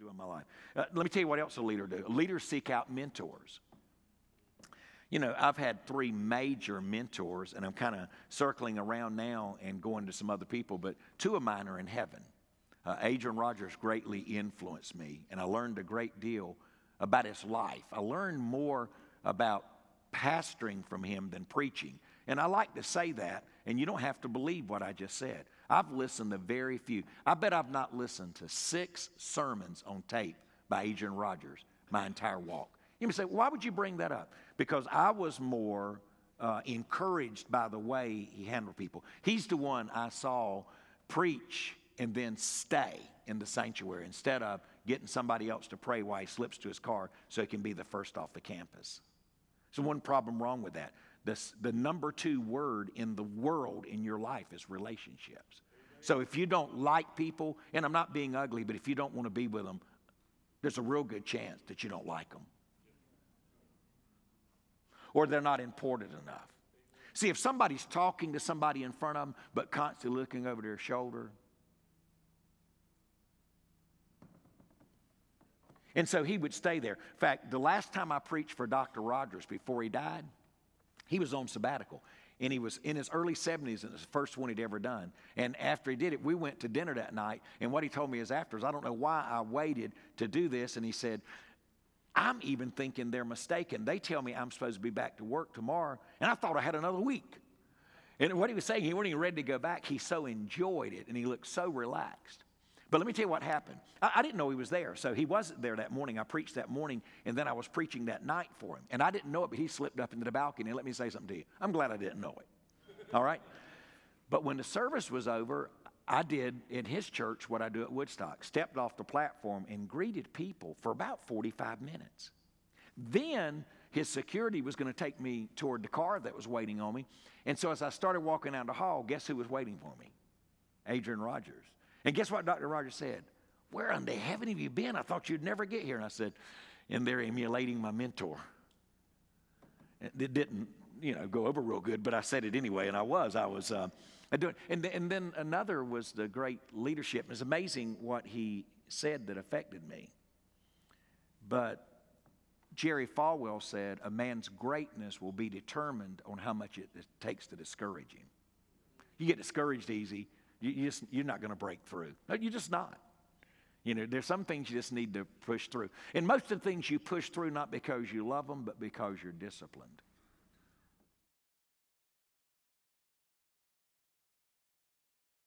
do in my life. Let me tell you what else a leader do. Leaders seek out mentors. You know, I've had 3 major mentors, and I'm kind of circling around now and going to some other people, but 2 of mine are in heaven. Adrian Rogers greatly influenced me, and I learned a great deal about his life. I learned more about pastoring from him than preaching. And I like to say that, and you don't have to believe what I just said. I've listened to very few. I bet I've not listened to 6 sermons on tape by Adrian Rogers my entire walk. You may say, why would you bring that up? Because I was more encouraged by the way he handled people. He's the one I saw preach and then stay in the sanctuary instead of getting somebody else to pray while he slips to his car so he can be the first off the campus. So one problem wrong with that. The number 2 word in the world in your life is relationships. So if you don't like people, and I'm not being ugly, but if you don't want to be with them, there's a real good chance that you don't like them. Or they're not important enough. See, if somebody's talking to somebody in front of them, but constantly looking over their shoulder. And so he would stay there. In fact, the last time I preached for Dr. Rogers before he died, he was on sabbatical. And he was in his early 70s, and it was the first one he'd ever done. And after he did it, we went to dinner that night. And what he told me is afterwards, I don't know why I waited to do this. And he said, I'm even thinking they're mistaken. They tell me I'm supposed to be back to work tomorrow, and I thought I had another week. And what he was saying, he wasn't even ready to go back. He so enjoyed it, and he looked so relaxed. But let me tell you what happened. I didn't know he was there, so he wasn't there that morning. I preached that morning, and then I was preaching that night for him. And I didn't know it, but he slipped up into the balcony, and let me say something to you. I'm glad I didn't know it, all right? But when the service was over, I did in his church what I do at Woodstock, stepped off the platform and greeted people for about 45 minutes. Then his security was going to take me toward the car that was waiting on me. And so as I started walking down the hall, guess who was waiting for me? Adrian Rogers. And guess what Dr. Rogers said? Where under heaven have you been? I thought you'd never get here. And I said, and they're emulating my mentor. It didn't, go over real good, but I said it anyway, and I was doing. And then another was the great leadership. It's amazing what he said that affected me. But Jerry Falwell said, a man's greatness will be determined on how much it takes to discourage him. You get discouraged easy, you're not going to break through. No, you're just not. There's some things you just need to push through. And most of the things you push through not because you love them, but because you're disciplined.